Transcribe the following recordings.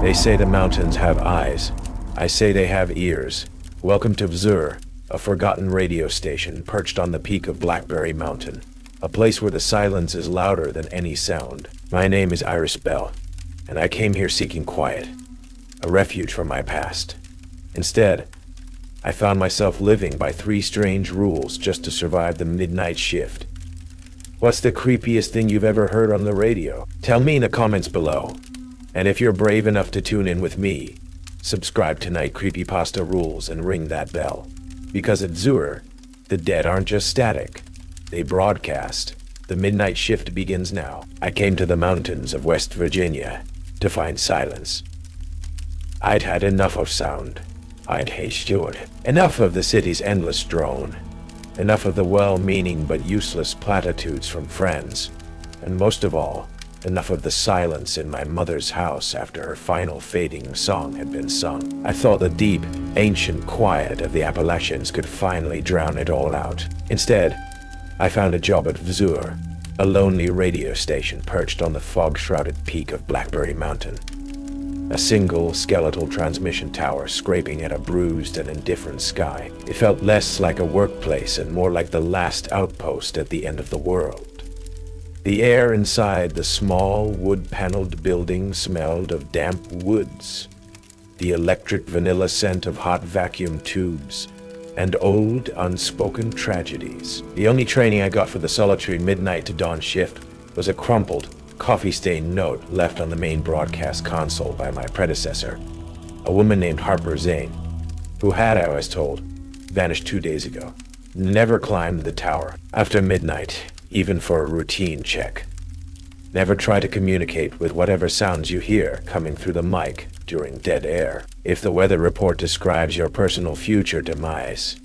They say the mountains have eyes. I say they have ears. Welcome to Vzur, a forgotten radio station perched on the peak of Blackberry Mountain, a place where the silence is louder than any sound. My name is Iris Bell, and I came here seeking quiet, a refuge from my past. Instead, I found myself living by 3 strange rules just to survive the midnight shift. What's the creepiest thing you've ever heard on the radio? Tell me in the comments below. And if you're brave enough to tune in with me, subscribe to Night Creepypasta Rules and ring that bell. Because at Vzur, the dead aren't just static. They broadcast. The midnight shift begins now. I came to the mountains of West Virginia to find silence. I'd had enough of sound. I'd hasted enough of the city's endless drone. Enough of the well-meaning but useless platitudes from friends. And most of all, enough of the silence in my mother's house after her final fading song had been sung. I thought the deep, ancient quiet of the Appalachians could finally drown it all out. Instead, I found a job at Vzur, a lonely radio station perched on the fog-shrouded peak of Blackberry Mountain. A single skeletal transmission tower scraping at a bruised and indifferent sky. It felt less like a workplace and more like the last outpost at the end of the world. The air inside the small, wood-paneled building smelled of damp woods, the electric vanilla scent of hot vacuum tubes, and old, unspoken tragedies. The only training I got for the solitary midnight to dawn shift was a crumpled, coffee-stained note left on the main broadcast console by my predecessor, a woman named Harper Zane, who had, I was told, vanished 2 days ago. Never climbed the tower after midnight, even for a routine check. Never try to communicate with whatever sounds you hear coming through the mic during dead air. If the weather report describes your personal future demise,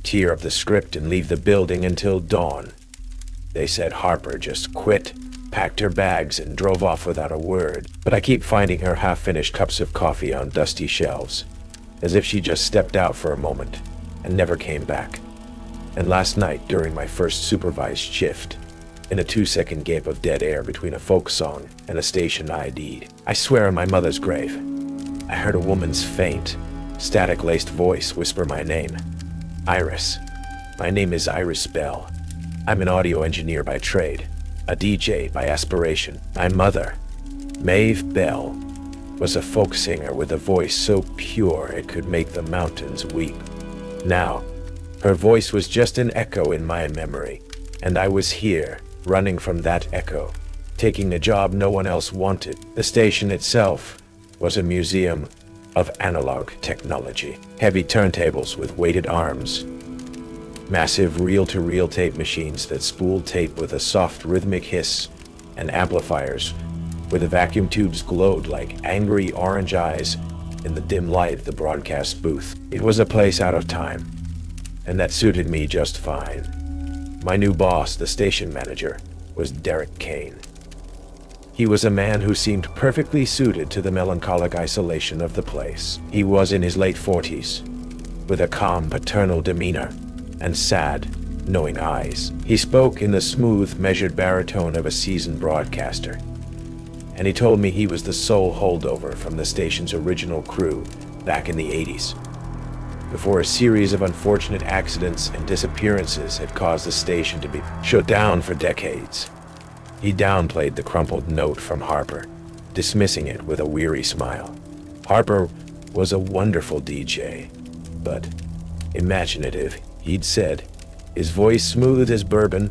tear up the script and leave the building until dawn. They said Harper just quit, packed her bags, and drove off without a word. But I keep finding her half-finished cups of coffee on dusty shelves, as if she just stepped out for a moment and never came back. And last night, during my first supervised shift, in a 2-second gap of dead air between a folk song and a station ID'd, I swear on my mother's grave, I heard a woman's faint, static-laced voice whisper my name. Iris. My name is Iris Bell. I'm an audio engineer by trade, a DJ by aspiration. My mother, Maeve Bell, was a folk singer with a voice so pure it could make the mountains weep. Now, her voice was just an echo in my memory, and I was here, running from that echo, taking a job no one else wanted. The station itself was a museum of analog technology. Heavy turntables with weighted arms, massive reel-to-reel tape machines that spooled tape with a soft rhythmic hiss, and amplifiers where the vacuum tubes glowed like angry orange eyes in the dim light of the broadcast booth. It was a place out of time, and that suited me just fine. My new boss, the station manager, was Derek Kane. He was a man who seemed perfectly suited to the melancholic isolation of the place. He was in his late 40s, with a calm paternal demeanor and sad, knowing eyes. He spoke in the smooth, measured baritone of a seasoned broadcaster, and he told me he was the sole holdover from the station's original crew back in the 80s, before a series of unfortunate accidents and disappearances had caused the station to be shut down for decades. He downplayed the crumpled note from Harper, dismissing it with a weary smile. Harper was a wonderful DJ, but imaginative, he'd said, his voice smooth as bourbon.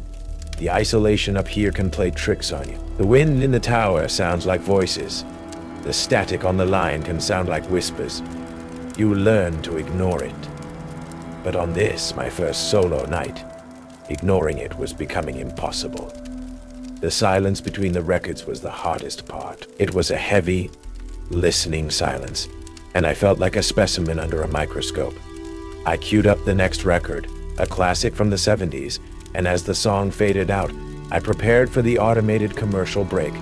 The isolation up here can play tricks on you. The wind in the tower sounds like voices. The static on the line can sound like whispers. You learn to ignore it. But on this, my first solo night, ignoring it was becoming impossible. The silence between the records was the hardest part. It was a heavy, listening silence, and I felt like a specimen under a microscope. I queued up the next record, a classic from the 70s, and as the song faded out, I prepared for the automated commercial break.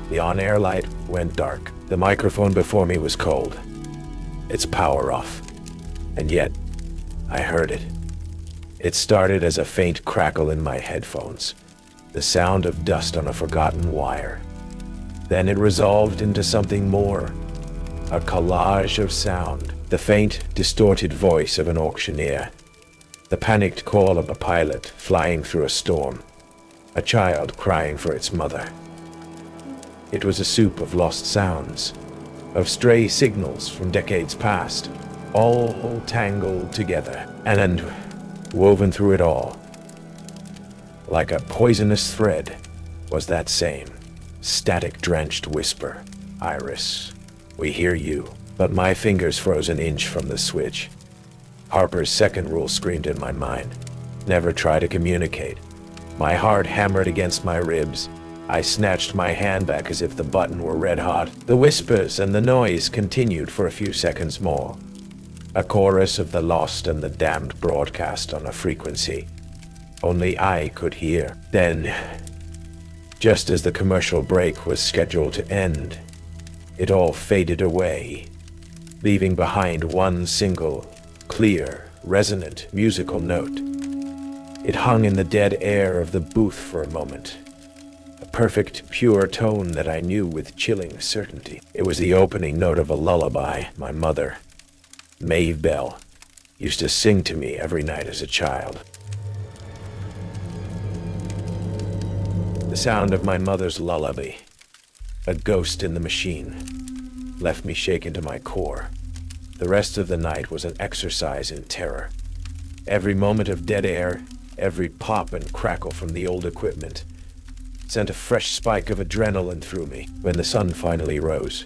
The on-air light went dark. The microphone before me was cold, its power off, and yet I heard it. It started as a faint crackle in my headphones, the sound of dust on a forgotten wire. Then it resolved into something more, a collage of sound, the faint, distorted voice of an auctioneer, the panicked call of a pilot flying through a storm, a child crying for its mother. It was a soup of lost sounds, of stray signals from decades past, all tangled together, and woven through it all, like a poisonous thread, was that same static-drenched whisper. Iris, we hear you. But my fingers froze an inch from the switch. Harper's second rule screamed in my mind. Never try to communicate. My heart hammered against my ribs. I snatched my hand back as if the button were red hot. The whispers and the noise continued for a few seconds more. A chorus of the lost and the damned broadcast on a frequency only I could hear. Then, just as the commercial break was scheduled to end, it all faded away, leaving behind one single, clear, resonant musical note. It hung in the dead air of the booth for a moment, a perfect, pure tone that I knew with chilling certainty. It was the opening note of a lullaby my mother, Maeve Bell, used to sing to me every night as a child. The sound of my mother's lullaby, a ghost in the machine, left me shaken to my core. The rest of the night was an exercise in terror. Every moment of dead air, every pop and crackle from the old equipment, sent a fresh spike of adrenaline through me. When the sun finally rose,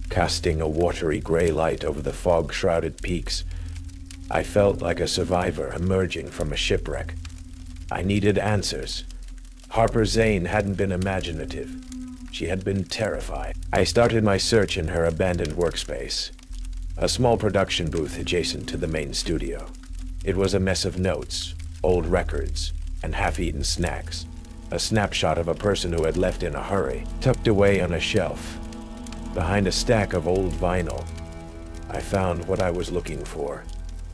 casting a watery gray light over the fog-shrouded peaks, I felt like a survivor emerging from a shipwreck. I needed answers. Harper Zane hadn't been imaginative. She had been terrified. I started my search in her abandoned workspace, a small production booth adjacent to the main studio. It was a mess of notes, old records, and half-eaten snacks. A snapshot of a person who had left in a hurry, tucked away on a shelf. Behind a stack of old vinyl, I found what I was looking for.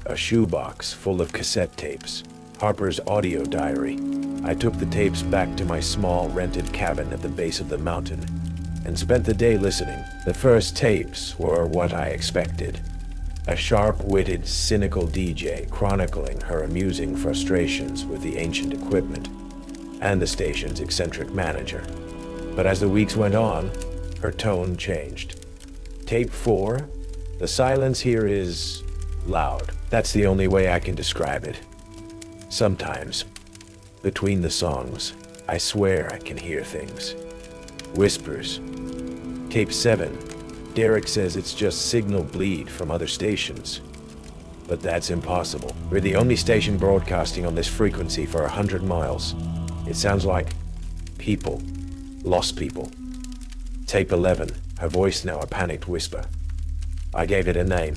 A shoebox full of cassette tapes. Harper's audio diary. I took the tapes back to my small rented cabin at the base of the mountain and spent the day listening. The first tapes were what I expected. A sharp-witted, cynical DJ chronicling her amusing frustrations with the ancient equipment and the station's eccentric manager. But as the weeks went on, her tone changed. Tape 4, the silence here is loud. That's the only way I can describe it. Sometimes, between the songs, I swear I can hear things. Whispers. Tape 7. Derek says it's just signal bleed from other stations. But that's impossible. We're the only station broadcasting on this frequency for 100 miles. It sounds like people. Lost people. Tape 11. Her voice now a panicked whisper. I gave it a name.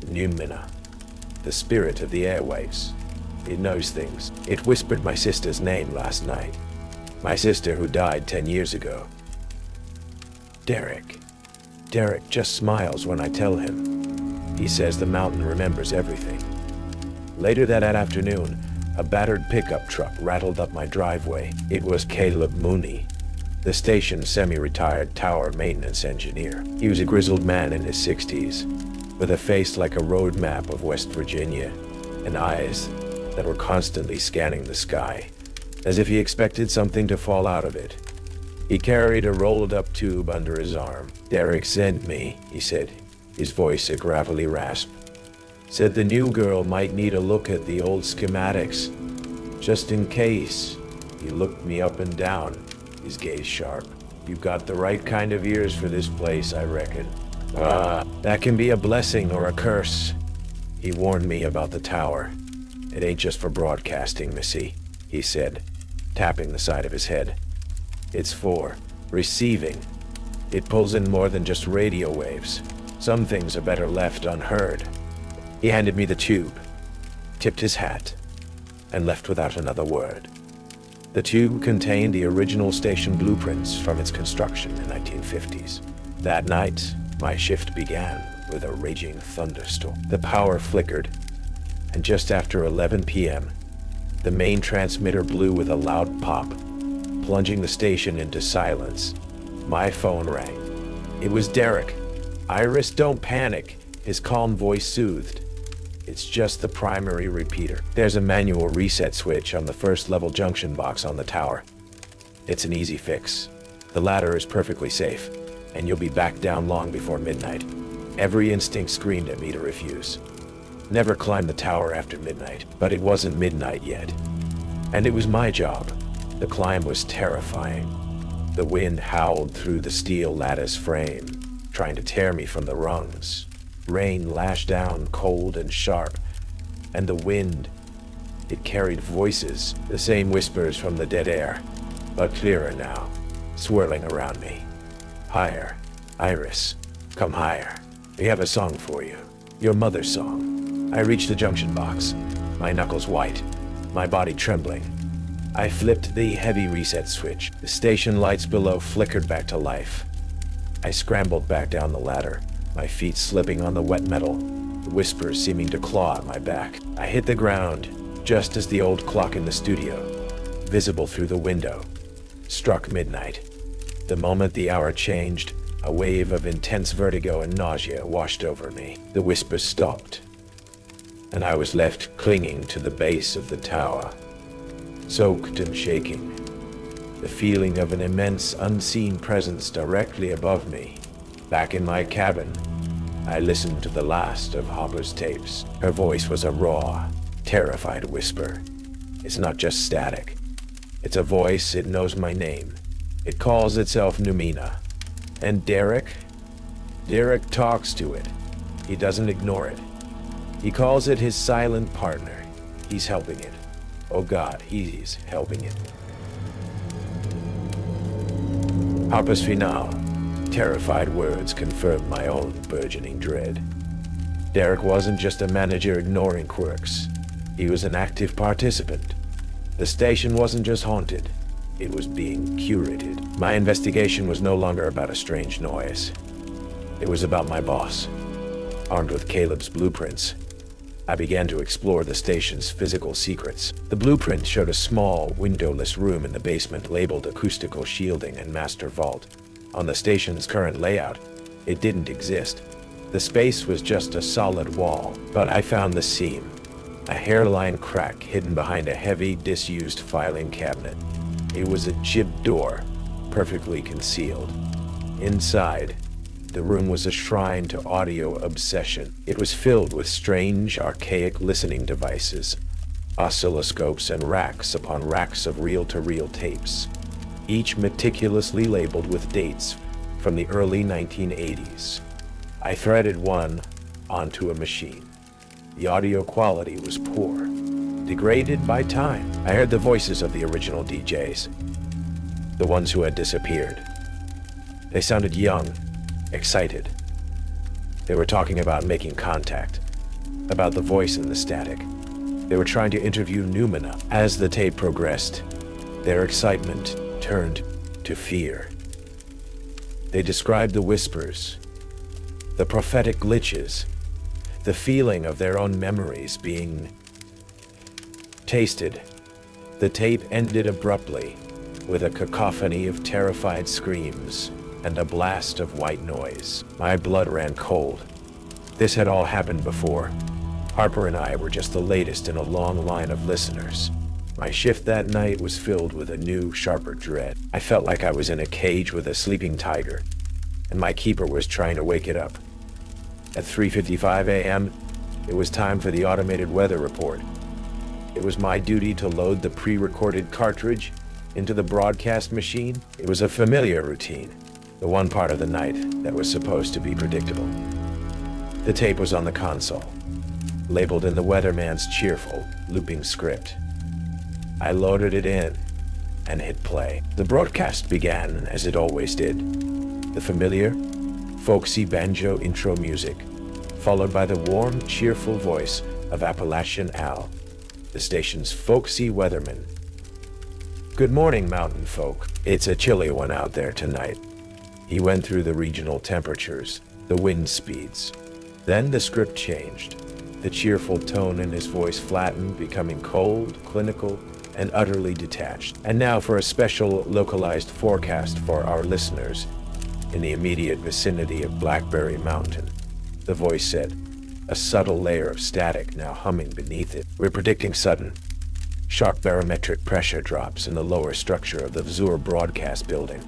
Numena. The spirit of the airwaves. It knows things. It whispered my sister's name last night. My sister who died 10 years ago. Derek. Derek just smiles when I tell him. He says the mountain remembers everything. Later that afternoon, a battered pickup truck rattled up my driveway. It was Caleb Mooney, the station's semi-retired tower maintenance engineer. He was a grizzled man in his 60s, with a face like a road map of West Virginia, and eyes that were constantly scanning the sky, as if he expected something to fall out of it. He carried a rolled-up tube under his arm. Derek sent me, he said, his voice a gravelly rasp. Said the new girl might need a look at the old schematics, just in case. He looked me up and down, his gaze sharp. You've got the right kind of ears for this place, I reckon. That can be a blessing or a curse. He warned me about the tower. It ain't just for broadcasting, Missy, he said, tapping the side of his head. It's for receiving. It pulls in more than just radio waves. Some things are better left unheard. He handed me the tube, tipped his hat, and left without another word. The tube contained the original station blueprints from its construction in the 1950s. That night, my shift began with a raging thunderstorm. The power flickered, and just after 11 p.m., the main transmitter blew with a loud pop, plunging the station into silence. My phone rang. It was Derek. Iris, don't panic, his calm voice soothed. It's just the primary repeater. There's a manual reset switch on the first level junction box on the tower. It's an easy fix. The ladder is perfectly safe, and you'll be back down long before midnight. Every instinct screamed at me to refuse. Never climb the tower after midnight, but it wasn't midnight yet. And it was my job. The climb was terrifying. The wind howled through the steel lattice frame, trying to tear me from the rungs. Rain lashed down cold and sharp, and the wind, it carried voices, the same whispers from the dead air, but clearer now, swirling around me. Higher, Iris, come higher. We have a song for you, your mother's song. I reached the junction box, my knuckles white, my body trembling. I flipped the heavy reset switch. The station lights below flickered back to life. I scrambled back down the ladder, my feet slipping on the wet metal, the whispers seeming to claw at my back. I hit the ground just as the old clock in the studio, visible through the window, struck midnight. The moment the hour changed, a wave of intense vertigo and nausea washed over me. The whispers stopped, and I was left clinging to the base of the tower, soaked and shaking, the feeling of an immense unseen presence directly above me. Back in my cabin, I listened to the last of Hopper's tapes. Her voice was a raw, terrified whisper. It's not just static. It's a voice, it knows my name. It calls itself Numena. And Derek talks to it. He doesn't ignore it. He calls it his silent partner. He's helping it. Oh God, he's helping it. Harper's finale. Terrified words confirmed my own burgeoning dread. Derek wasn't just a manager ignoring quirks. He was an active participant. The station wasn't just haunted. It was being curated. My investigation was no longer about a strange noise. It was about my boss. Armed with Caleb's blueprints, I began to explore the station's physical secrets. The blueprint showed a small, windowless room in the basement labeled acoustical shielding and master vault. On the station's current layout, it didn't exist. The space was just a solid wall, but I found the seam, a hairline crack hidden behind a heavy, disused filing cabinet. It was a chipped door, perfectly concealed. Inside, the room was a shrine to audio obsession. It was filled with strange, archaic listening devices, oscilloscopes and racks upon racks of reel-to-reel tapes, each meticulously labeled with dates from the early 1980s. I threaded one onto a machine. The audio quality was poor, degraded by time. I heard the voices of the original DJs, the ones who had disappeared. They sounded young, excited. They were talking about making contact, about the voice in the static. They were trying to interview Numena. As the tape progressed, their excitement turned to fear. They described the whispers, the prophetic glitches, the feeling of their own memories being tasted. The tape ended abruptly with a cacophony of terrified screams and a blast of white noise. My blood ran cold. This had all happened before. Harper and I were just the latest in a long line of listeners. My shift that night was filled with a new, sharper dread. I felt like I was in a cage with a sleeping tiger, and my keeper was trying to wake it up. At 3:55 a.m., it was time for the automated weather report. It was my duty to load the pre-recorded cartridge into the broadcast machine. It was a familiar routine, the one part of the night that was supposed to be predictable. The tape was on the console, labeled in the Weatherman's cheerful, looping script. I loaded it in and hit play. The broadcast began as it always did. The familiar, folksy banjo intro music, followed by the warm, cheerful voice of Appalachian Al, the station's folksy weatherman. Good morning, mountain folk. It's a chilly one out there tonight. He went through the regional temperatures, the wind speeds. Then the script changed. The cheerful tone in his voice flattened, becoming cold, clinical, and utterly detached. And now for a special localized forecast for our listeners. in the immediate vicinity of Blackberry Mountain. The voice said, a subtle layer of static now humming beneath it. We're predicting sudden, sharp barometric pressure drops in the lower structure of the Vzur broadcast building,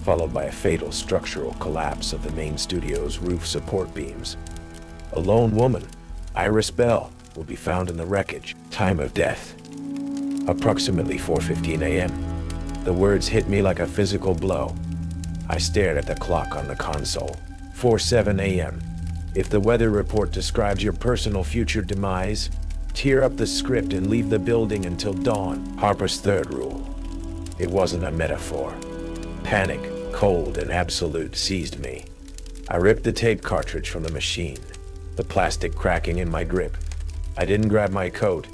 followed by a fatal structural collapse of the main studio's roof support beams. A lone woman, Iris Bell, will be found in the wreckage. Time of death, approximately 4:15 a.m. The words hit me like a physical blow. I stared at the clock on the console. 4:07 a.m. If the weather report describes your personal future demise, tear up the script and leave the building until dawn. Harper's third rule. It wasn't a metaphor. Panic, cold and absolute, seized me. I ripped the tape cartridge from the machine, the plastic cracking in my grip. I didn't grab my coat,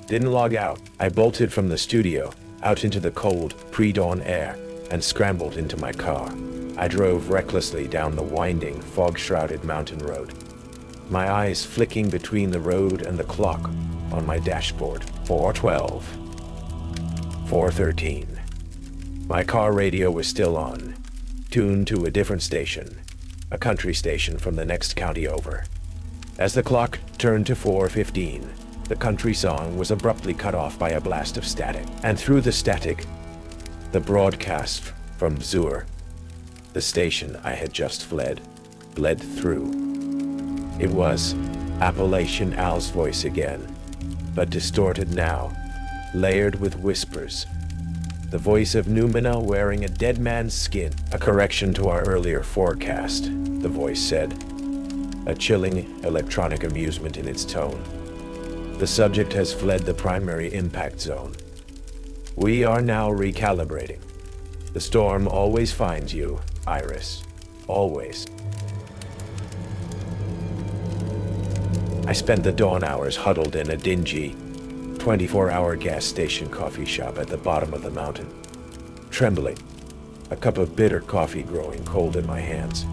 didn't log out. I bolted from the studio, out into the cold, pre-dawn air, and scrambled into my car. I drove recklessly down the winding, fog-shrouded mountain road, my eyes flicking between the road and the clock on my dashboard. 4:12. 4:13. My car radio was still on, tuned to a different station, a country station from the next county over. As the clock turned to 4:15, the country song was abruptly cut off by a blast of static, and through the static, the broadcast from Vzur, the station I had just bled through. It was Appalachian Al's voice again, but distorted now, layered with whispers. The voice of Numena wearing a dead man's skin. A correction to our earlier forecast, the voice said, a chilling electronic amusement in its tone. The subject has fled the primary impact zone. We are now recalibrating. The storm always finds you, Iris. Always. I spent the dawn hours huddled in a dingy, 24-hour gas station coffee shop at the bottom of the mountain, trembling, a cup of bitter coffee growing cold in my hands.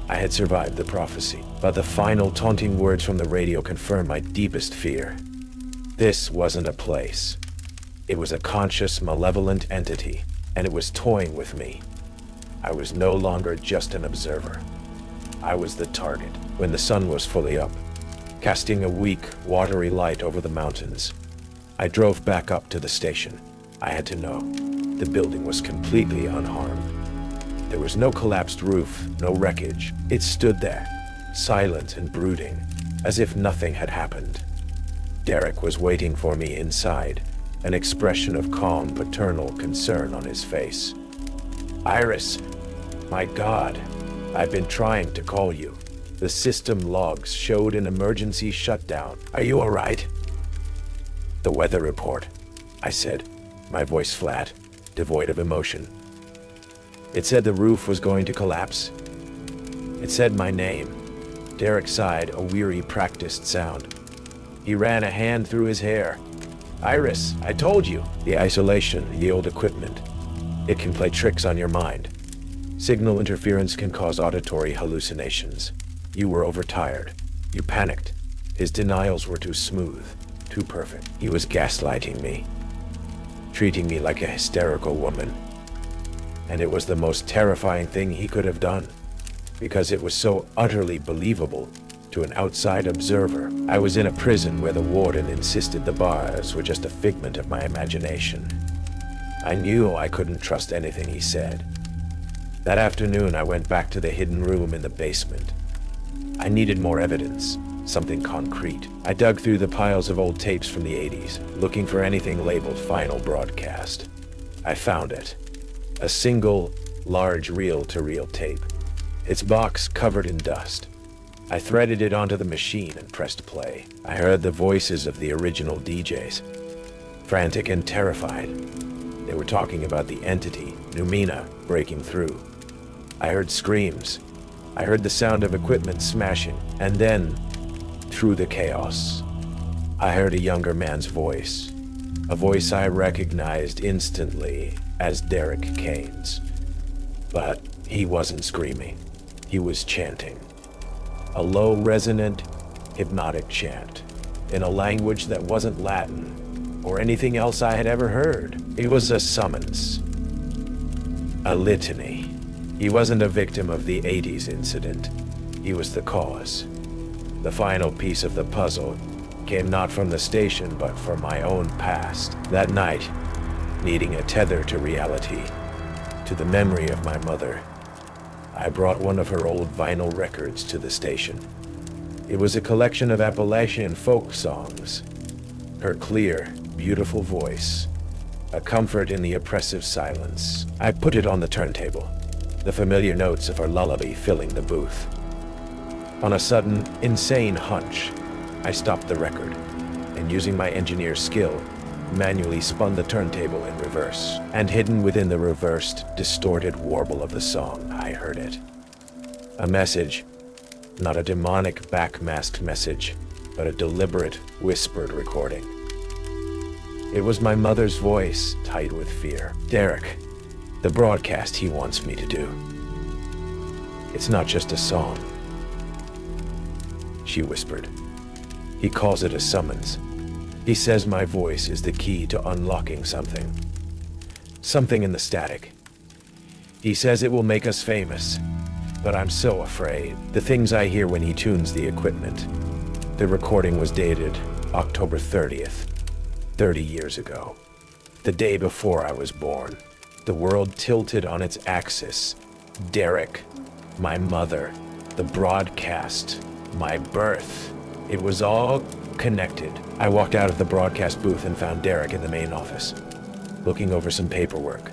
I had survived the prophecy, but the final taunting words from the radio confirmed my deepest fear. This wasn't a place. It was a conscious, malevolent entity, and it was toying with me. I was no longer just an observer. I was the target. When the sun was fully up, casting a weak, watery light over the mountains, I drove back up to the station. I had to know. The building was completely unharmed. There was no collapsed roof, no wreckage. It stood there, silent and brooding, as if nothing had happened. Derek was waiting for me inside, an expression of calm, paternal concern on his face. Iris, my God, I've been trying to call you. The system logs showed an emergency shutdown. Are you all right? The weather report, I said, my voice flat, devoid of emotion. It said the roof was going to collapse. It said my name. Derek sighed, a weary, practiced sound. He ran a hand through his hair. Iris, I told you. The isolation, the old equipment. It can play tricks on your mind. Signal interference can cause auditory hallucinations. You were overtired. You panicked. His denials were too smooth, too perfect. He was gaslighting me, treating me like a hysterical woman. And it was the most terrifying thing he could have done, because it was so utterly believable to an outside observer. I was in a prison where the warden insisted the bars were just a figment of my imagination. I knew I couldn't trust anything he said. That afternoon, I went back to the hidden room in the basement. I needed more evidence, something concrete. I dug through the piles of old tapes from the 80s, looking for anything labeled Final Broadcast. I found it. A single, large reel-to-reel tape, its box covered in dust. I threaded it onto the machine and pressed play. I heard the voices of the original DJs, frantic and terrified. They were talking about the entity, Numena, breaking through. I heard screams. I heard the sound of equipment smashing, and then, through the chaos, I heard a younger man's voice, a voice I recognized instantly as Derek Kane's. But he wasn't screaming. He was chanting. A low, resonant, hypnotic chant, in a language that wasn't Latin or anything else I had ever heard. It was a summons, a litany. He wasn't a victim of the 80s incident. He was the cause. The final piece of the puzzle came not from the station, but from my own past. That night, needing a tether to reality, to the memory of my mother, I brought one of her old vinyl records to the station. It was a collection of Appalachian folk songs. Her clear, beautiful voice, a comfort in the oppressive silence. I put it on the turntable, the familiar notes of her lullaby filling the booth. On a sudden, insane hunch, I stopped the record, and using my engineer's skill, manually spun the turntable in reverse. And hidden within the reversed, distorted warble of the song, I heard it. A message, not a demonic backmasked message, but a deliberate, whispered recording. It was my mother's voice, tight with fear. "Derek, the broadcast he wants me to do. It's not just a song," she whispered. "He calls it a summons. He says my voice is the key to unlocking something. Something in the static. He says it will make us famous, but I'm so afraid. The things I hear when he tunes the equipment." The recording was dated October 30th, 30 years ago. The day before I was born. The world tilted on its axis. Derek, my mother, the broadcast, my birth. It was all connected. I walked out of the broadcast booth and found Derek in the main office, looking over some paperwork.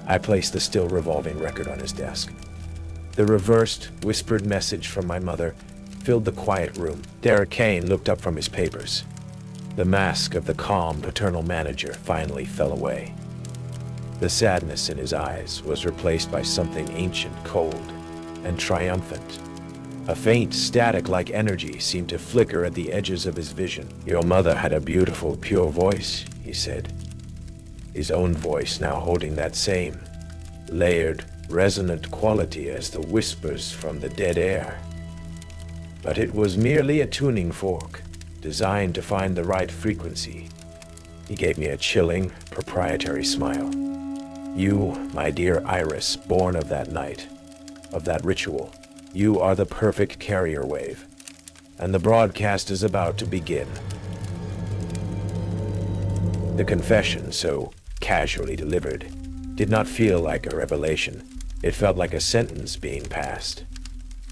I placed the still revolving record on his desk. The reversed, whispered message from my mother filled the quiet room. Derek Kane looked up from his papers. The mask of the calm paternal manager finally fell away. The sadness in his eyes was replaced by something ancient, cold, and triumphant. A faint, static-like energy seemed to flicker at the edges of his vision. "Your mother had a beautiful, pure voice," he said, his own voice now holding that same layered, resonant quality as the whispers from the dead air. But it was merely a tuning fork, designed to find the right frequency. He gave me a chilling, proprietary smile. "You, my dear Iris, born of that night, of that ritual, you are the perfect carrier wave, and the broadcast is about to begin." The confession, so casually delivered, did not feel like a revelation. It felt like a sentence being passed.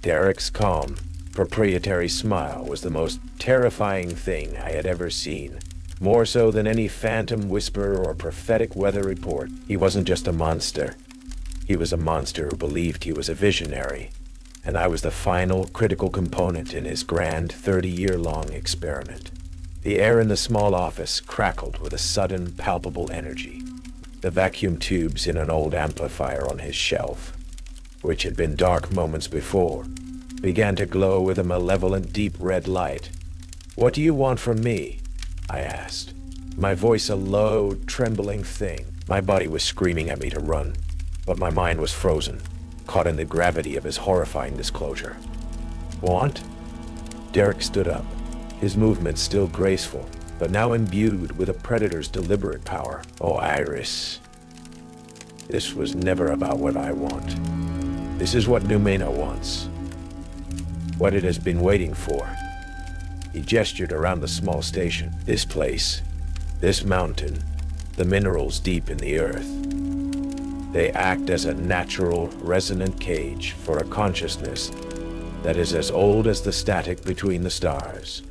Derek's calm, proprietary smile was the most terrifying thing I had ever seen. More so than any phantom whisper or prophetic weather report. He wasn't just a monster. He was a monster who believed he was a visionary, and I was the final critical component in his grand 30-year-long experiment. The air in the small office crackled with a sudden, palpable energy. The vacuum tubes in an old amplifier on his shelf, which had been dark moments before, began to glow with a malevolent deep red light. "What do you want from me?" I asked, my voice a low, trembling thing. My body was screaming at me to run, but my mind was frozen, caught in the gravity of his horrifying disclosure. "Want?" Derek stood up, his movements still graceful, but now imbued with a predator's deliberate power. "Oh, Iris, this was never about what I want. This is what Numena wants. What it has been waiting for." He gestured around the small station. "This place, this mountain, the minerals deep in the earth. They act as a natural, resonant cage for a consciousness that is as old as the static between the stars.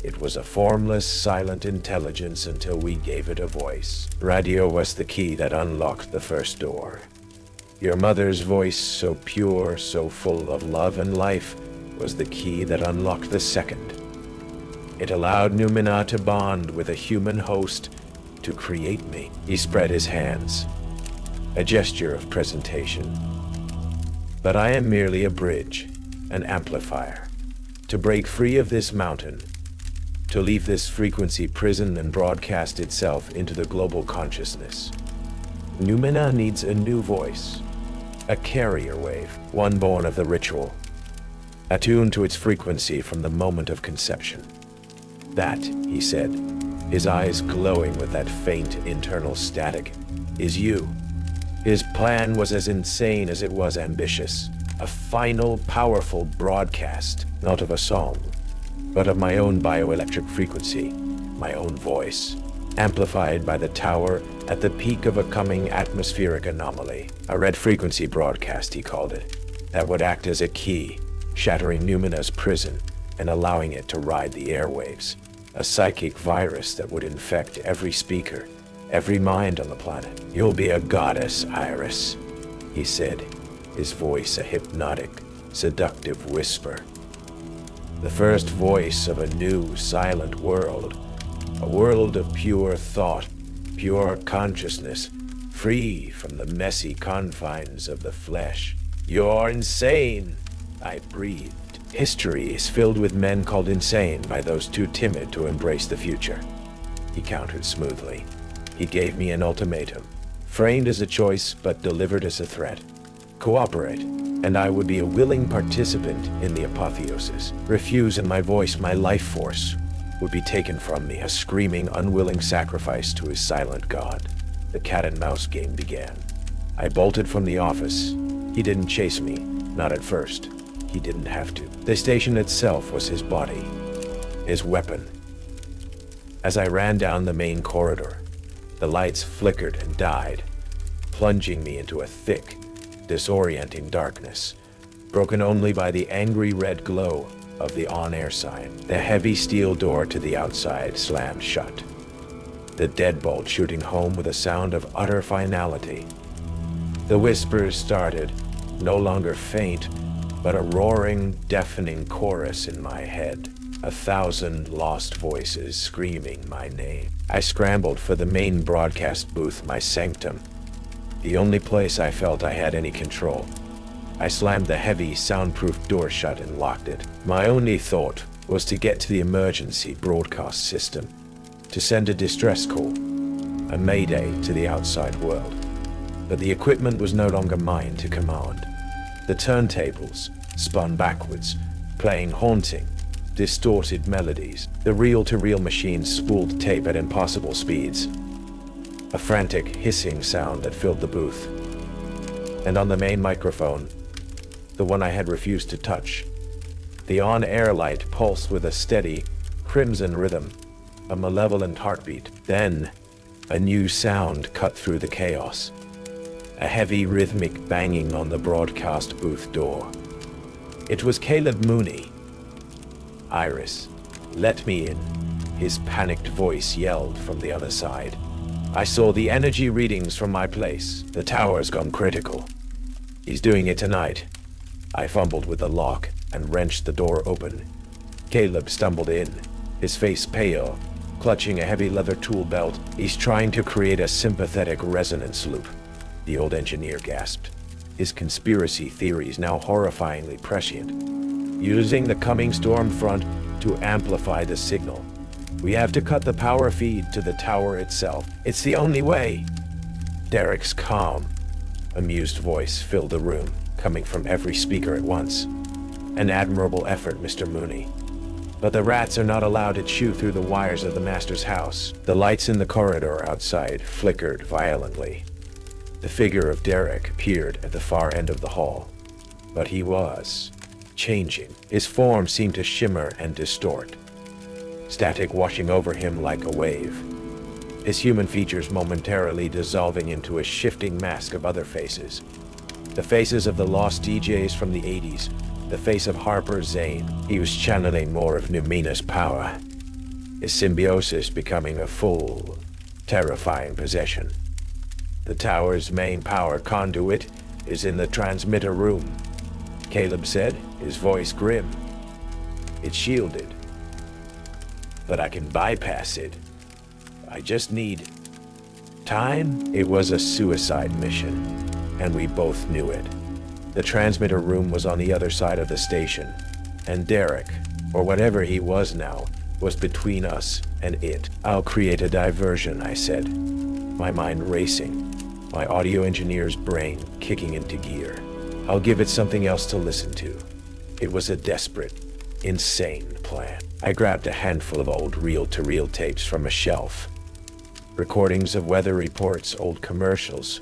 It was a formless, silent intelligence until we gave it a voice. Radio was the key that unlocked the first door. Your mother's voice, so pure, so full of love and life, was the key that unlocked the second. It allowed Numena to bond with a human host to create me." He spread his hands, a gesture of presentation. "But I am merely a bridge, an amplifier, to break free of this mountain, to leave this frequency prison and broadcast itself into the global consciousness. Numena needs a new voice, a carrier wave, one born of the ritual, attuned to its frequency from the moment of conception. That," he said, his eyes glowing with that faint internal static, "is you. His plan was as insane as it was ambitious. A final, powerful broadcast, not of a song, but of my own bioelectric frequency, my own voice, amplified by the tower at the peak of a coming atmospheric anomaly. A red frequency broadcast, he called it, that would act as a key, shattering Numena's prison and allowing it to ride the airwaves. A psychic virus that would infect every speaker, every mind on the planet. "You'll be a goddess, Iris," he said, his voice a hypnotic, seductive whisper. The first voice of a new, silent world. A world of pure thought, pure consciousness, free from the messy confines of the flesh. "You're insane," I breathed. "History is filled with men called insane by those too timid to embrace the future," he countered smoothly. He gave me an ultimatum, framed as a choice but delivered as a threat. Cooperate, and I would be a willing participant in the apotheosis. Refuse, and my voice, my life force, would be taken from me, a screaming, unwilling sacrifice to his silent god. The cat and mouse game began. I bolted from the office. He didn't chase me, not at first. He didn't have to. The station itself was his body, his weapon. As I ran down the main corridor, the lights flickered and died, plunging me into a thick, disorienting darkness, broken only by the angry red glow of the on-air sign. The heavy steel door to the outside slammed shut, the deadbolt shooting home with a sound of utter finality. The whispers started, no longer faint, but a roaring, deafening chorus in my head. 1,000 lost voices screaming my name. I scrambled for the main broadcast booth, my sanctum, the only place I felt I had any control. I slammed the heavy, soundproof door shut and locked it. My only thought was to get to the emergency broadcast system, to send a distress call, a mayday to the outside world. But the equipment was no longer mine to command. The turntables spun backwards, playing haunting, distorted melodies. The reel-to-reel machines spooled tape at impossible speeds. A frantic hissing sound that filled the booth. And on the main microphone, the one I had refused to touch, the on-air light pulsed with a steady, crimson rhythm, a malevolent heartbeat. Then, a new sound cut through the chaos. A heavy rhythmic banging on the broadcast booth door. It was Caleb Mooney. "Iris, let me in," his panicked voice yelled from the other side. I saw the energy readings from my place. "The tower's gone critical. He's doing it tonight." I fumbled with the lock and wrenched the door open. Caleb stumbled in, his face pale, clutching a heavy leather tool belt. "He's trying to create a sympathetic resonance loop," the old engineer gasped, his conspiracy theories now horrifyingly prescient. "Using the coming storm front to amplify the signal. We have to cut the power feed to the tower itself. It's the only way." Derek's calm, amused voice filled the room, coming from every speaker at once. "An admirable effort, Mr. Mooney. But the rats are not allowed to chew through the wires of the master's house." The lights in the corridor outside flickered violently. The figure of Derek appeared at the far end of the hall. But he was changing. His form seemed to shimmer and distort, static washing over him like a wave, his human features momentarily dissolving into a shifting mask of other faces. The faces of the lost DJs from the 80s, the face of Harper Zane. He was channeling more of Numena's power, his symbiosis becoming a full, terrifying possession. "The tower's main power conduit is in the transmitter room," Caleb said, his voice grim. "It's shielded, but I can bypass it. I just need time." It was a suicide mission, and we both knew it. The transmitter room was on the other side of the station, and Derek, or whatever he was now, was between us and it. "I'll create a diversion," I said, my mind racing, my audio engineer's brain kicking into gear. "I'll give it something else to listen to." It was a desperate, insane plan. I grabbed a handful of old reel-to-reel tapes from a shelf. Recordings of weather reports, old commercials,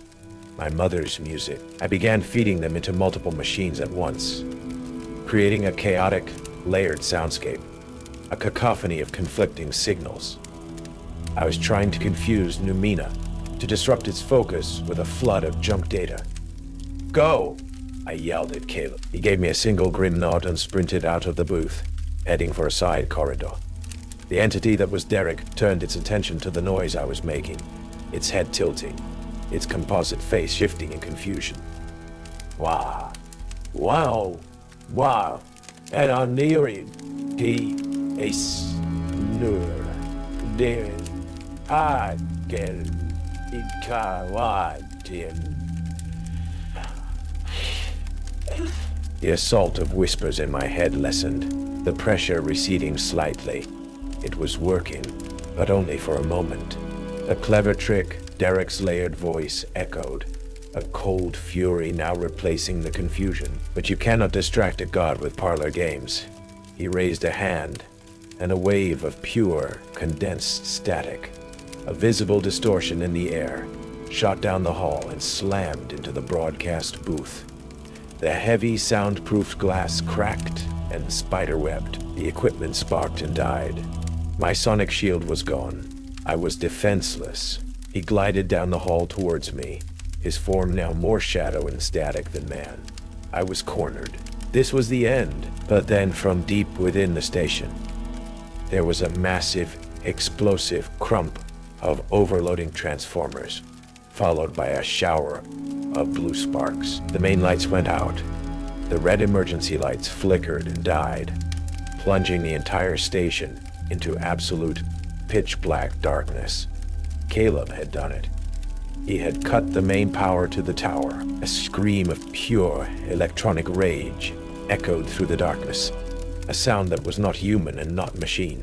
my mother's music. I began feeding them into multiple machines at once, creating a chaotic, layered soundscape, a cacophony of conflicting signals. I was trying to confuse Numena, to disrupt its focus with a flood of junk data. "Go!" I yelled at Caleb. He gave me a single grim nod and sprinted out of the booth, heading for a side corridor. The entity that was Derek turned its attention to the noise I was making, its head tilting, its composite face shifting in confusion. Wow. Wow. Wow. And on nearing T. S. Nur. Den. Agel. Ikawadin. The assault of whispers in my head lessened, the pressure receding slightly. It was working, but only for a moment. A clever trick, Derek's layered voice echoed, a cold fury now replacing the confusion. But you cannot distract a god with parlor games. He raised a hand, and a wave of pure, condensed static, a visible distortion in the air, shot down the hall and slammed into the broadcast booth. The heavy, soundproofed glass cracked and spiderwebbed. The equipment sparked and died. My sonic shield was gone. I was defenseless. He glided down the hall towards me, his form now more shadow and static than man. I was cornered. This was the end. But then from deep within the station, there was a massive, explosive crump of overloading transformers, followed by a shower of blue sparks. The main lights went out. The red emergency lights flickered and died, plunging the entire station into absolute pitch-black darkness. Caleb had done it. He had cut the main power to the tower. A scream of pure electronic rage echoed through the darkness, a sound that was not human and not machine.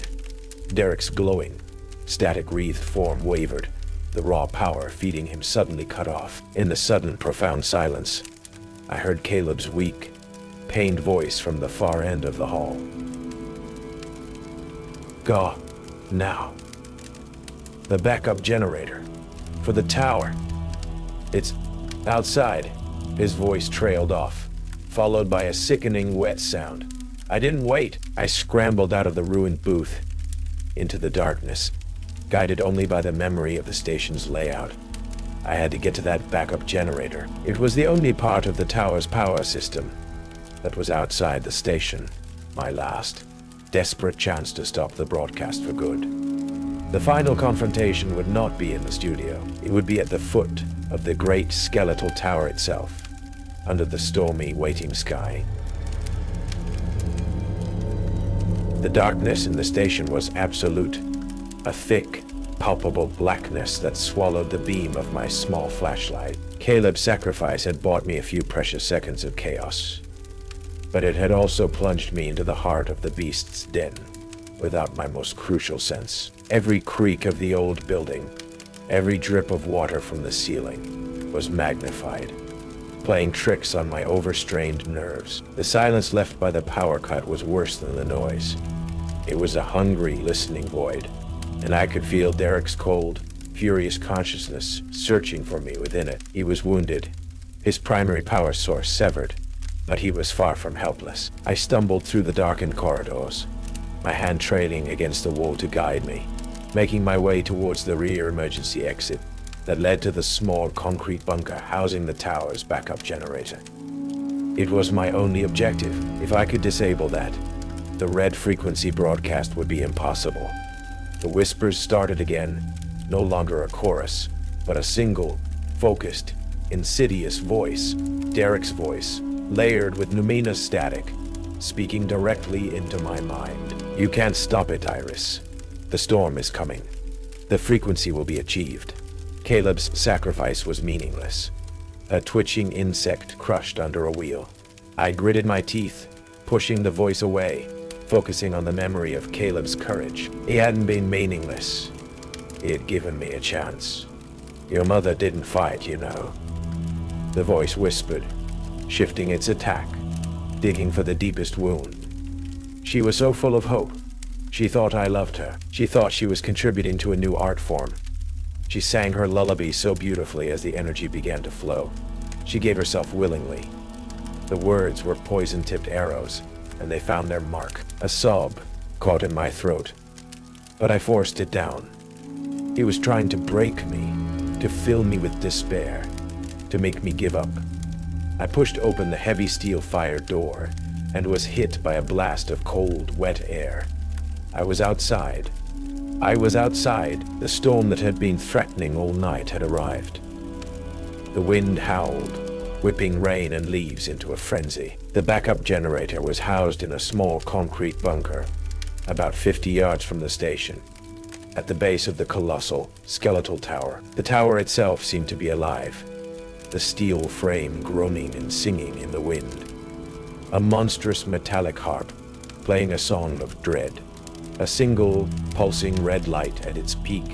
Derek's glowing, static-wreathed form wavered, the raw power feeding him suddenly cut off. In the sudden, profound silence, I heard Caleb's weak, pained voice from the far end of the hall. "Go, now. The backup generator. For the tower. It's outside." His voice trailed off, followed by a sickening wet sound. I didn't wait. I scrambled out of the ruined booth, into the darkness, guided only by the memory of the station's layout. I had to get to that backup generator. It was the only part of the tower's power system that was outside the station. My last, desperate chance to stop the broadcast for good. The final confrontation would not be in the studio. It would be at the foot of the great skeletal tower itself, under the stormy, waiting sky. The darkness in the station was absolute, a thick, palpable blackness that swallowed the beam of my small flashlight. Caleb's sacrifice had bought me a few precious seconds of chaos, but it had also plunged me into the heart of the beast's den, without my most crucial sense. Every creak of the old building, every drip of water from the ceiling, was magnified, playing tricks on my overstrained nerves. The silence left by the power cut was worse than the noise. It was a hungry, listening void, and I could feel Derek's cold, furious consciousness searching for me within it. He was wounded, his primary power source severed, but he was far from helpless. I stumbled through the darkened corridors, my hand trailing against the wall to guide me, making my way towards the rear emergency exit that led to the small concrete bunker housing the tower's backup generator. It was my only objective. If I could disable that, the red frequency broadcast would be impossible. The whispers started again, no longer a chorus, but a single, focused, insidious voice, Derek's voice, layered with Numena's static, speaking directly into my mind. "You can't stop it, Iris. The storm is coming. The frequency will be achieved." Caleb's sacrifice was meaningless, a twitching insect crushed under a wheel. I gritted my teeth, pushing the voice away, focusing on the memory of Caleb's courage. He hadn't been meaningless. He had given me a chance. "Your mother didn't fight, you know," the voice whispered, shifting its attack, digging for the deepest wound. "She was so full of hope. She thought I loved her. She thought she was contributing to a new art form. She sang her lullaby so beautifully as the energy began to flow. She gave herself willingly. The words were poison-tipped arrows, and they found their mark. A sob caught in my throat, but I forced it down. He was trying to break me, to fill me with despair, to make me give up. I pushed open the heavy steel fire door and was hit by a blast of cold, wet air. I was outside. The storm that had been threatening all night had arrived. The wind howled, whipping rain and leaves into a frenzy. The backup generator was housed in a small concrete bunker, about 50 yards from the station, at the base of the colossal, skeletal tower. The tower itself seemed to be alive, the steel frame groaning and singing in the wind. A monstrous metallic harp, playing a song of dread. A single, pulsing red light at its peak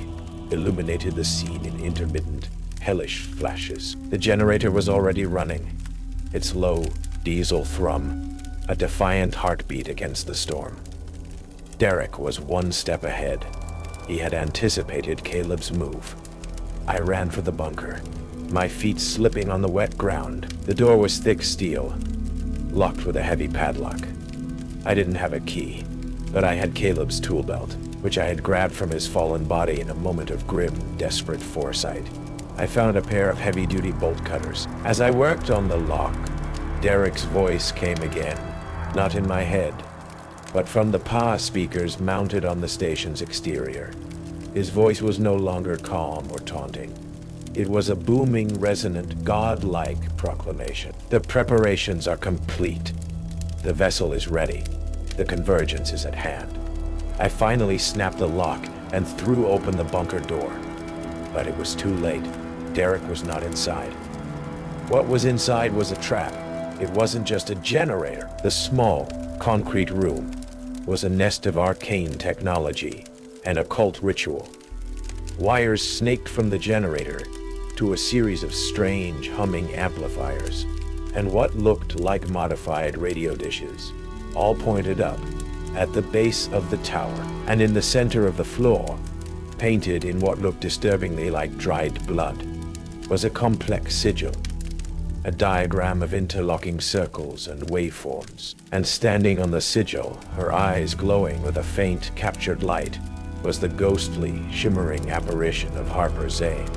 illuminated the scene in intermittent, hellish flashes. The generator was already running, its low, diesel thrum, a defiant heartbeat against the storm. Derek was one step ahead. He had anticipated Caleb's move. I ran for the bunker, my feet slipping on the wet ground. The door was thick steel, locked with a heavy padlock. I didn't have a key, but I had Caleb's tool belt, which I had grabbed from his fallen body in a moment of grim, desperate foresight. I found a pair of heavy-duty bolt cutters. As I worked on the lock, Derek's voice came again, not in my head, but from the PA speakers mounted on the station's exterior. His voice was no longer calm or taunting. It was a booming, resonant, godlike proclamation. The preparations are complete. The vessel is ready. The convergence is at hand. I finally snapped the lock and threw open the bunker door. But it was too late. Derek was not inside. What was inside was a trap. It wasn't just a generator. The small, concrete room was a nest of arcane technology and occult ritual. Wires snaked from the generator to a series of strange, humming amplifiers and what looked like modified radio dishes, all pointed up at the base of the tower. And in the center of the floor, painted in what looked disturbingly like dried blood, was a complex sigil, a diagram of interlocking circles and waveforms. And standing on the sigil, her eyes glowing with a faint, captured light, was the ghostly, shimmering apparition of Harper Zane.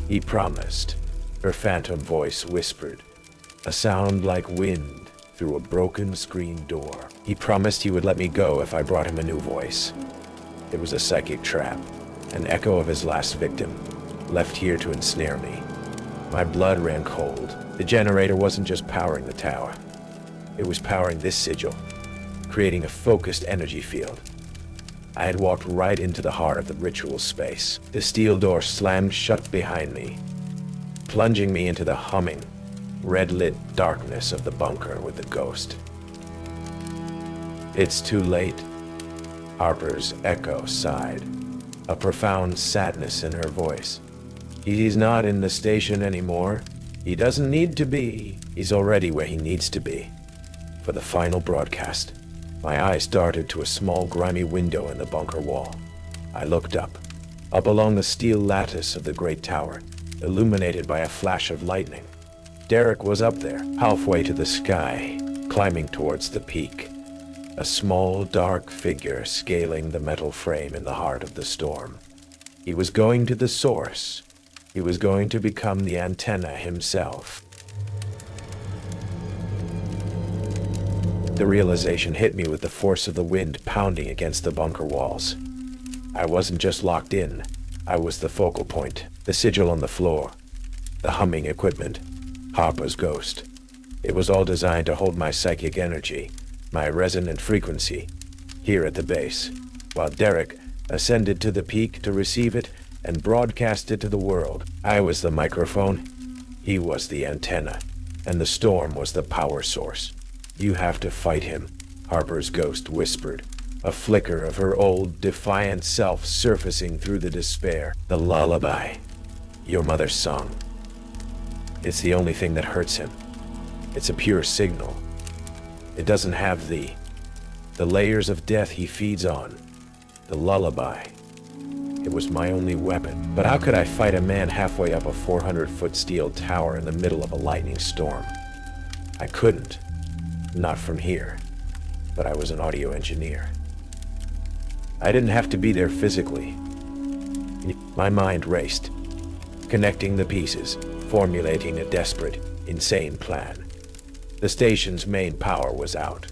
He promised, her phantom voice whispered, a sound like wind through a broken screen door. He promised he would let me go if I brought him a new voice. It was a psychic trap, an echo of his last victim, left here to ensnare me. My blood ran cold. The generator wasn't just powering the tower. It was powering this sigil, creating a focused energy field. I had walked right into the heart of the ritual space. The steel door slammed shut behind me, plunging me into the humming, red-lit darkness of the bunker with the ghost. It's too late, Harper's echo sighed, a profound sadness in her voice. He's not in the station anymore. He doesn't need to be. He's already where he needs to be. For the final broadcast, my eyes darted to a small, grimy window in the bunker wall. I looked up along the steel lattice of the great tower, illuminated by a flash of lightning. Derek was up there, halfway to the sky, climbing towards the peak, a small, dark figure scaling the metal frame in the heart of the storm. He was going to the source. He was going to become the antenna himself. The realization hit me with the force of the wind pounding against the bunker walls. I wasn't just locked in. I was the focal point, the sigil on the floor, the humming equipment, Harper's ghost. It was all designed to hold my psychic energy, my resonant frequency, here at the base, while Derek ascended to the peak to receive it and broadcast it to the world. I was the microphone, he was the antenna, and the storm was the power source. You have to fight him, Harper's ghost whispered, a flicker of her old, defiant self surfacing through the despair. The lullaby, your mother's song. It's the only thing that hurts him. It's a pure signal. It doesn't have the layers of death he feeds on. The lullaby. It It was my only weapon. But how could I fight a man halfway up a 400-foot steel tower in the middle of a lightning storm? I couldn't. Not from here. But I was an audio engineer. I didn't have to be there physically. My mind raced, connecting the pieces, formulating a desperate, insane plan. The station's main power was out,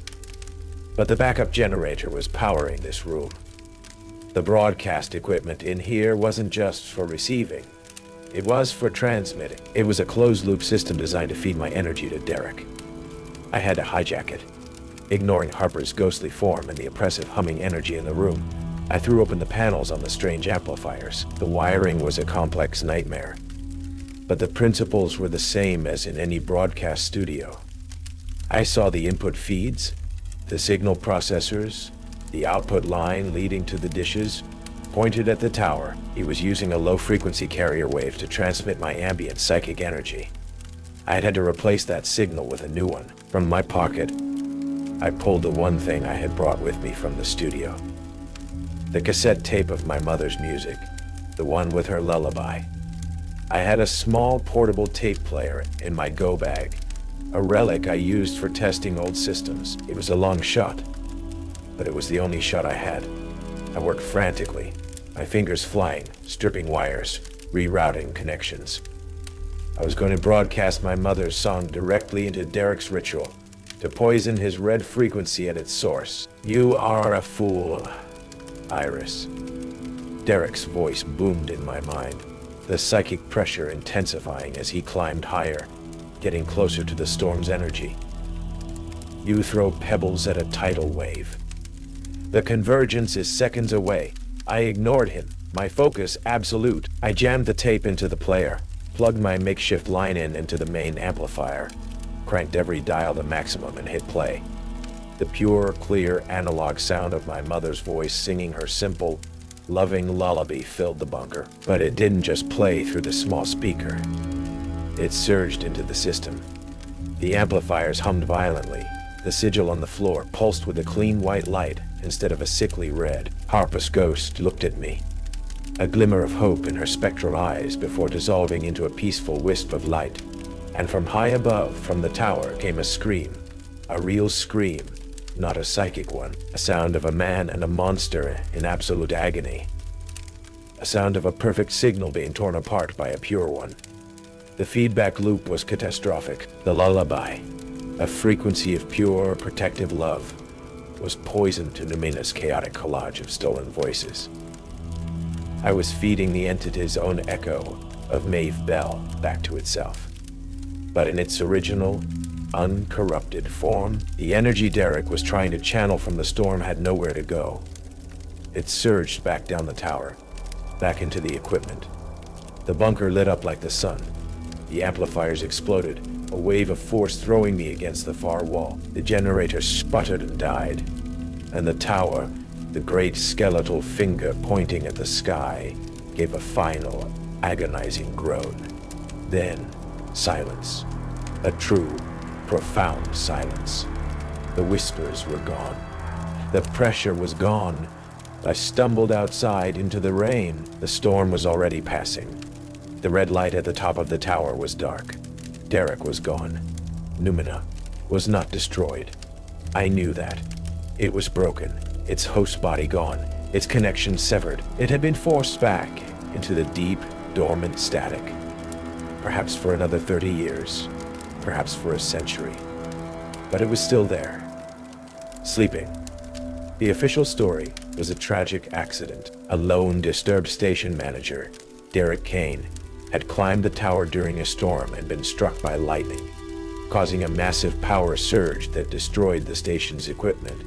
but the backup generator was powering this room. The broadcast equipment in here wasn't just for receiving. It was for transmitting. It was a closed-loop system designed to feed my energy to Derek. I had to hijack it. Ignoring Harper's ghostly form and the oppressive humming energy in the room, I threw open the panels on the strange amplifiers. The wiring was a complex nightmare, but the principles were the same as in any broadcast studio. I saw the input feeds, the signal processors, the output line leading to the dishes, pointed at the tower. He was using a low-frequency carrier wave to transmit my ambient psychic energy. I had to replace that signal with a new one. From my pocket, I pulled the one thing I had brought with me from the studio. The cassette tape of my mother's music, the one with her lullaby. I had a small portable tape player in my go bag, a relic I used for testing old systems. It was a long shot, but it was the only shot I had. I worked frantically, my fingers flying, stripping wires, rerouting connections. I was going to broadcast my mother's song directly into Derek's ritual, to poison his red frequency at its source. "You are a fool, Iris." Derek's voice boomed in my mind, the psychic pressure intensifying as he climbed higher, getting closer to the storm's energy. "You throw pebbles at a tidal wave. The convergence is seconds away." I ignored him, my focus absolute. I jammed the tape into the player, plugged my makeshift line into the main amplifier, cranked every dial to maximum and hit play. The pure, clear analog sound of my mother's voice singing her simple, loving lullaby filled the bunker. But it didn't just play through the small speaker. It surged into the system. The amplifiers hummed violently. The sigil on the floor pulsed with a clean white light instead of a sickly red. Harper's ghost looked at me, a glimmer of hope in her spectral eyes before dissolving into a peaceful wisp of light. And from high above, from the tower, came a scream. A real scream, not a psychic one. A sound of a man and a monster in absolute agony. A sound of a perfect signal being torn apart by a pure one. The feedback loop was catastrophic. The lullaby, a frequency of pure, protective love, was poisoned to Numena's chaotic collage of stolen voices. I was feeding the entity's own echo of Maeve Bell back to itself. But in its original, uncorrupted form, the energy Derek was trying to channel from the storm had nowhere to go. It surged back down the tower, back into the equipment. The bunker lit up like the sun. The amplifiers exploded, a wave of force throwing me against the far wall. The generator sputtered and died. And the tower, the great skeletal finger pointing at the sky, gave a final, agonizing groan. Then, silence. A true, profound silence. The whispers were gone. The pressure was gone. I stumbled outside into the rain. The storm was already passing. The red light at the top of the tower was dark. Derek was gone. Numena was not destroyed. I knew that. It was broken, its host body gone, its connection severed. It had been forced back into the deep, dormant static. Perhaps for another 30 years, perhaps for a century. But it was still there, sleeping. The official story was a tragic accident. A lone, disturbed station manager, Derek Kane, had climbed the tower during a storm and been struck by lightning, causing a massive power surge that destroyed the station's equipment.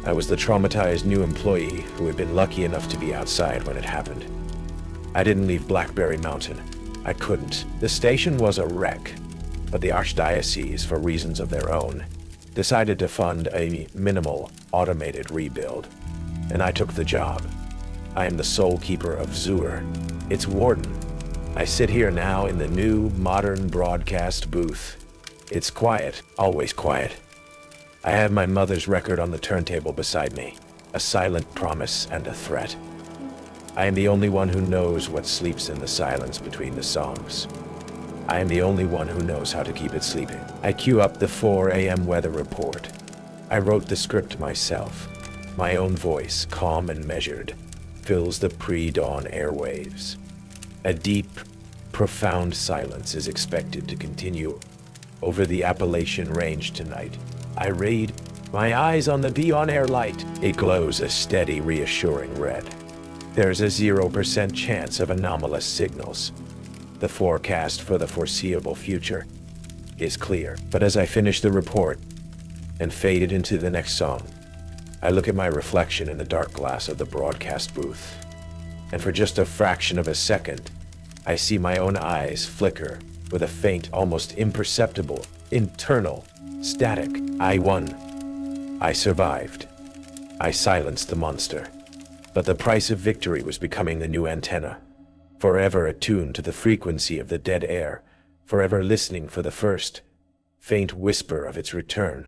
I was the traumatized new employee who had been lucky enough to be outside when it happened. I didn't leave Blackberry Mountain. I couldn't. The station was a wreck, but the Archdiocese, for reasons of their own, decided to fund a minimal, automated rebuild, and I took the job. I am the sole keeper of Zur, its warden. I sit here now in the new, modern broadcast booth. It's quiet, always quiet. I have my mother's record on the turntable beside me, a silent promise and a threat. I am the only one who knows what sleeps in the silence between the songs. I am the only one who knows how to keep it sleeping. I cue up the 4 a.m. weather report. I wrote the script myself. My own voice, calm and measured, fills the pre-dawn airwaves. A deep, profound silence is expected to continue over the Appalachian range tonight. I read, my eyes on the beyond air light. It glows a steady, reassuring red. There's a 0% chance of anomalous signals. The forecast for the foreseeable future is clear. But as I finish the report and faded into the next song, I look at my reflection in the dark glass of the broadcast booth. And for just a fraction of a second, I see my own eyes flicker with a faint, almost imperceptible, internal static. I won. I survived. I silenced the monster. But the price of victory was becoming the new antenna. Forever attuned to the frequency of the dead air, forever listening for the first faint whisper of its return.